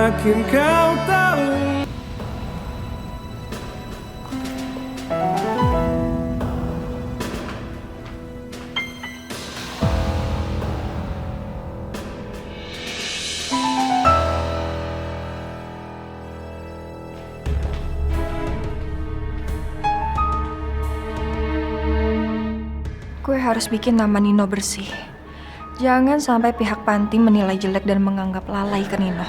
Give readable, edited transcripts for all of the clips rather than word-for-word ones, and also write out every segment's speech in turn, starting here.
yakin kau tahu. Gue harus bikin nama Nino bersih. Jangan sampai pihak panti menilai jelek dan menganggap lalai ke Nino.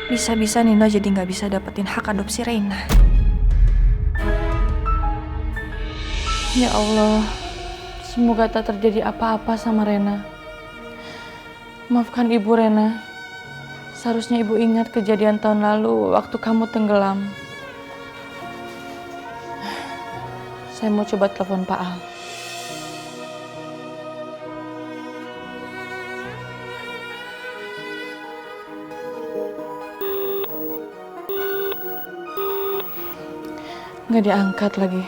Bisa-bisa Nino jadi nggak bisa dapetin hak adopsi Reina. Ya Allah, semoga tak terjadi apa-apa sama Rena. Maafkan Ibu Rena. Seharusnya Ibu ingat kejadian tahun lalu waktu kamu tenggelam. Saya mau coba telepon Pak Al. Nggak diangkat lagi.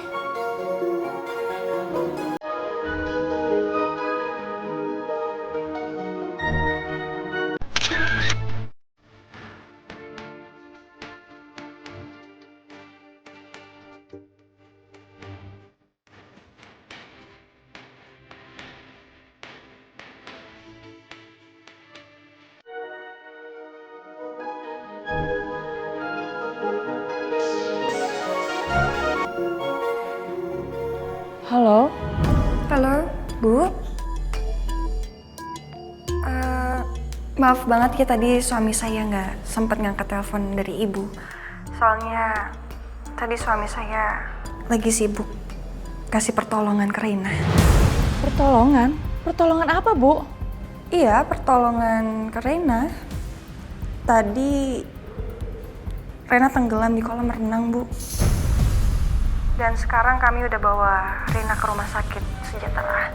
Halo? Halo, Bu. Maaf banget ya tadi suami saya nggak sempat ngangkat telepon dari Ibu. Soalnya tadi suami saya lagi sibuk kasih pertolongan ke Reina. Pertolongan? Pertolongan apa, Bu? Iya, pertolongan ke Reina. Tadi Reina tenggelam di kolam renang, Bu. Dan sekarang kami udah bawa Reina ke rumah sakit sejahtera.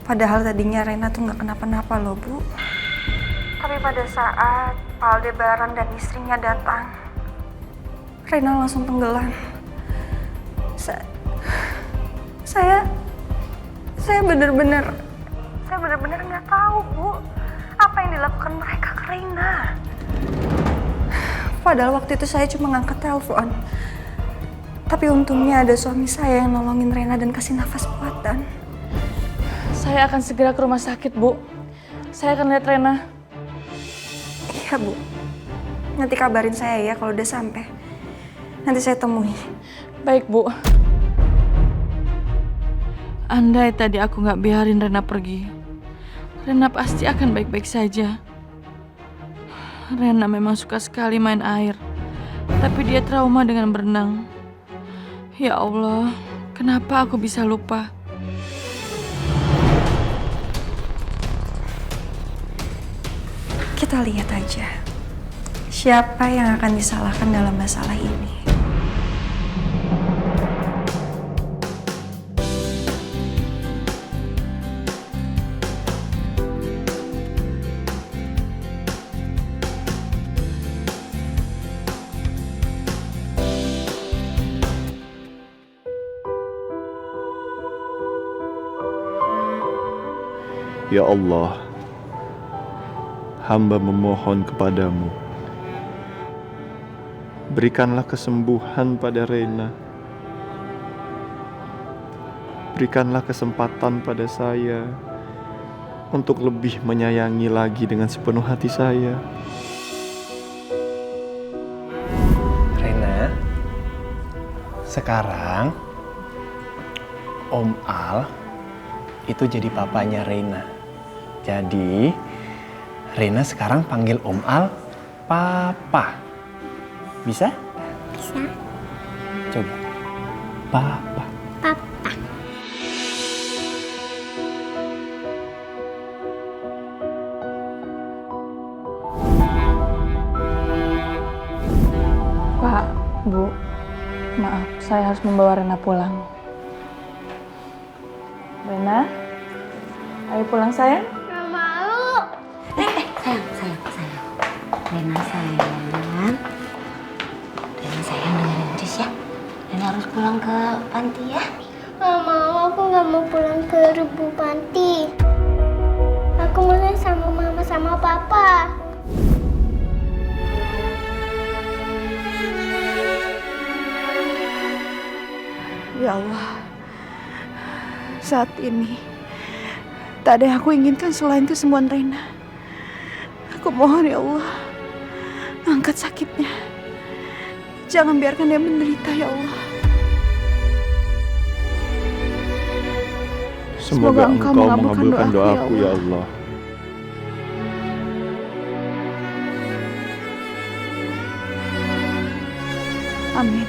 Padahal tadinya Reina tuh nggak kenapa-napa loh, Bu. Tapi pada saat Pak Aldebaran dan istrinya datang, Reina langsung tenggelam. Saya bener-bener nggak tahu, Bu, apa yang dilakukan mereka ke Reina. Padahal waktu itu saya cuma ngangkat telepon. Tapi untungnya ada suami saya yang nolongin Reina dan kasih nafas buatan. Saya akan segera ke rumah sakit, Bu. Saya akan lihat Rena. Iya, Bu. Nanti kabarin saya ya kalau udah sampai. Nanti saya temui. Baik, Bu. Andai tadi aku nggak biarin Rena pergi, Rena pasti akan baik-baik saja. Rena memang suka sekali main air, tapi dia trauma dengan berenang. Ya Allah, kenapa aku bisa lupa? Kita lihat aja, siapa yang akan disalahkan dalam masalah ini. Ya Allah, hamba memohon kepadamu, berikanlah kesembuhan pada Reina. Berikanlah kesempatan pada saya untuk lebih menyayangi lagi dengan sepenuh hati saya. Reina, sekarang Om Al itu jadi papanya Reina. Jadi Reina sekarang panggil Om Al Papa. Bisa? Bisa. Coba. Papa. Papa. Pak, Bu, maaf, saya harus membawa Rena pulang. Rena, ayo pulang sayang. Gak mau. Sayang. Rena sayang. Rena sayang dengerin Jus ya. Rena harus pulang ke panti ya. Gak mau, aku gak mau pulang ke Rebu Panti. Aku mau sama mama sama papa. Ya Allah, saat ini tak ada yang aku inginkan selain kesembuhan Reina. Aku mohon ya Allah, angkat sakitnya. Jangan biarkan dia menderita ya Allah. Semoga Engkau mengabulkan doaku ya Allah. Amin.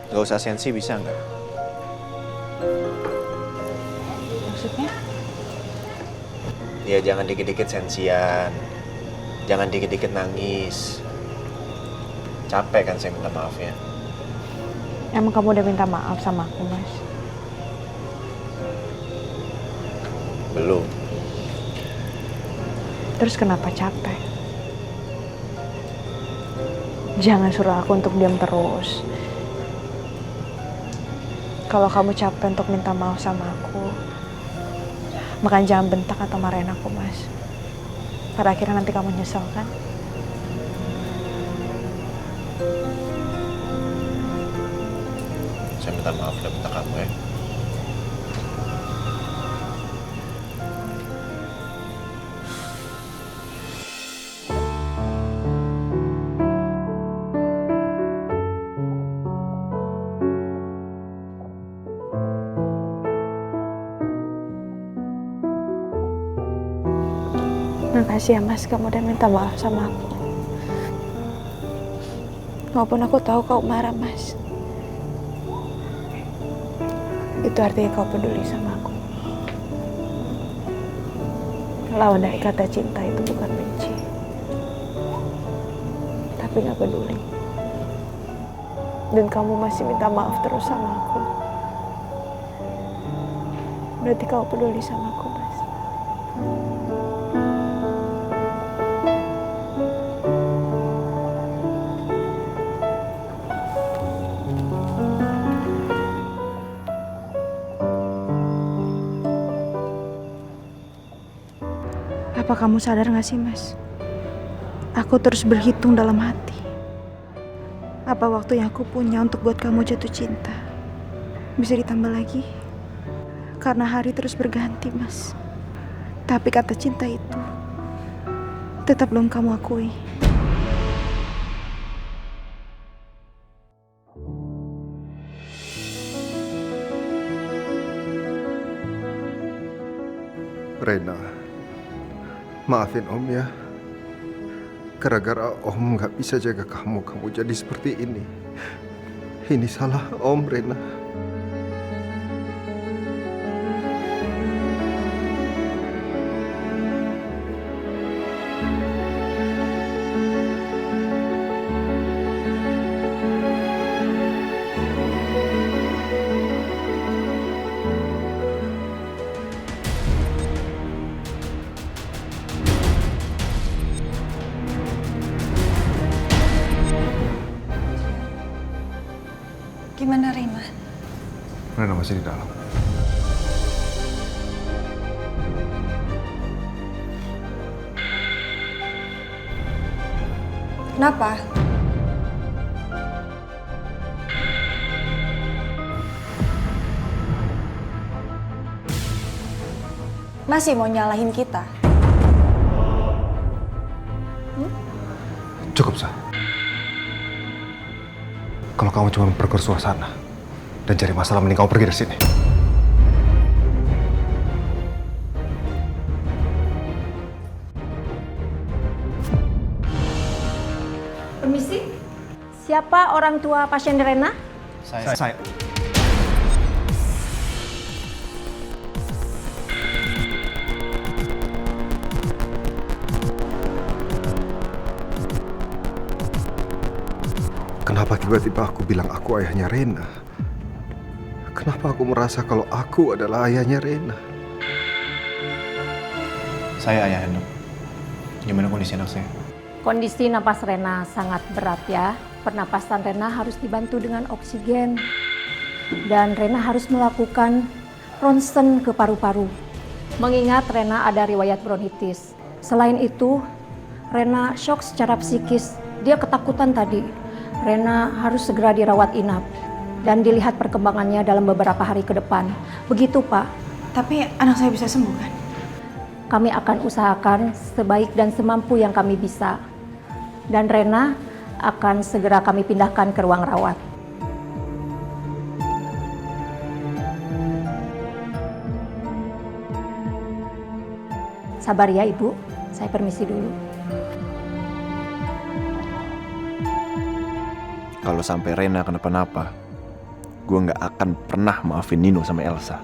Gak usah sensi bisa nggak? Maksudnya? Ya jangan dikit-dikit sensian. Jangan dikit-dikit nangis. Capek kan saya minta maaf ya. Emang kamu udah minta maaf sama aku, Mas? Belum. Terus kenapa capek? Jangan suruh aku untuk diam terus. Kalau kamu capek untuk minta maaf sama aku, makanya jangan bentak atau marahin aku, Mas. Pada akhirnya nanti kamu nyesel kan? Saya minta maaf udah bentak kamu ya. Makasih ya Mas, kamu udah minta maaf sama aku. Walaupun aku tahu kau marah Mas. Itu artinya kau peduli sama aku. Lawan dari kata cinta itu bukan benci, tapi gak peduli. Dan kamu masih minta maaf terus sama aku. Berarti kau peduli sama aku, Mas. Apa kamu sadar gak sih, Mas? Aku terus berhitung dalam hati. Apa waktu yang aku punya untuk buat kamu jatuh cinta bisa ditambah lagi? Karena hari terus berganti, Mas. Tapi kata cinta itu tetap belum kamu akui. Reina, maafin Om ya. Gara-gara Om gak bisa jaga kamu jadi seperti ini. Ini salah Om, Reina. Gimana Reina? Reina masih di dalam. Kenapa? Masih mau nyalahin kita? Cukup, Sa. Kalau kamu cuma memperkeruh suasana dan cari masalah, mending kamu pergi dari sini. Permisi, siapa orang tua pasien Reina? Saya. Kenapa tiba-tiba aku bilang aku ayahnya Rena? Kenapa aku merasa kalau aku adalah ayahnya Rena? Saya ayah Hendro. Gimana kondisi anak saya? Kondisi napas Rena sangat berat ya. Pernapasan Rena harus dibantu dengan oksigen. Dan Rena harus melakukan ronsen ke paru-paru. Mengingat Rena ada riwayat bronkitis. Selain itu, Rena shock secara psikis. Dia ketakutan tadi. Rena harus segera dirawat inap. Dan dilihat perkembangannya dalam beberapa hari ke depan. Begitu, Pak. Tapi anak saya bisa sembuh kan? Kami akan usahakan sebaik dan semampu yang kami bisa. Dan Rena akan segera kami pindahkan ke ruang rawat. Sabar ya, Ibu. Saya permisi dulu. Kalau sampai Rena kenapa-napa, gue nggak akan pernah maafin Nino sama Elsa.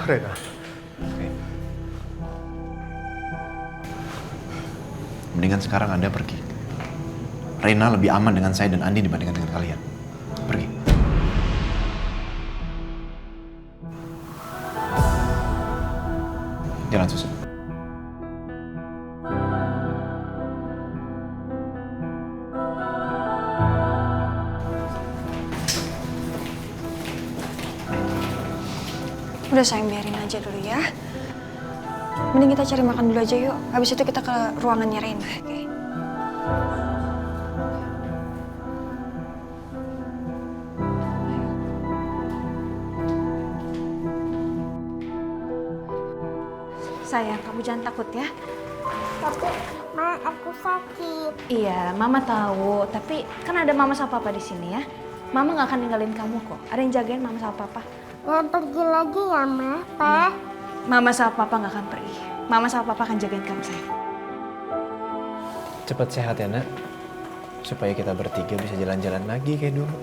Rena, Oke. Mendingan sekarang Anda pergi. Rena lebih aman dengan saya dan Andi dibandingkan dengan kalian. Pergi. Jalan susu. Udah sayang, biarin aja dulu ya. Mending kita cari makan dulu aja yuk. Habis itu kita ke ruangannya Reina, oke? Sayang, kamu jangan takut ya. Tapi Ma, aku sakit. Iya, Mama tahu. Tapi kan ada Mama sama Papa di sini ya. Mama nggak akan ninggalin kamu kok. Ada yang jagain Mama sama Papa. Jangan pergi lagi ya, Ma. Pa. Mama sama Papa nggak akan pergi. Mama sama Papa akan jagain kamu, sayang. Cepat sehat ya, Nak. Supaya kita bertiga bisa jalan-jalan lagi kayak dulu.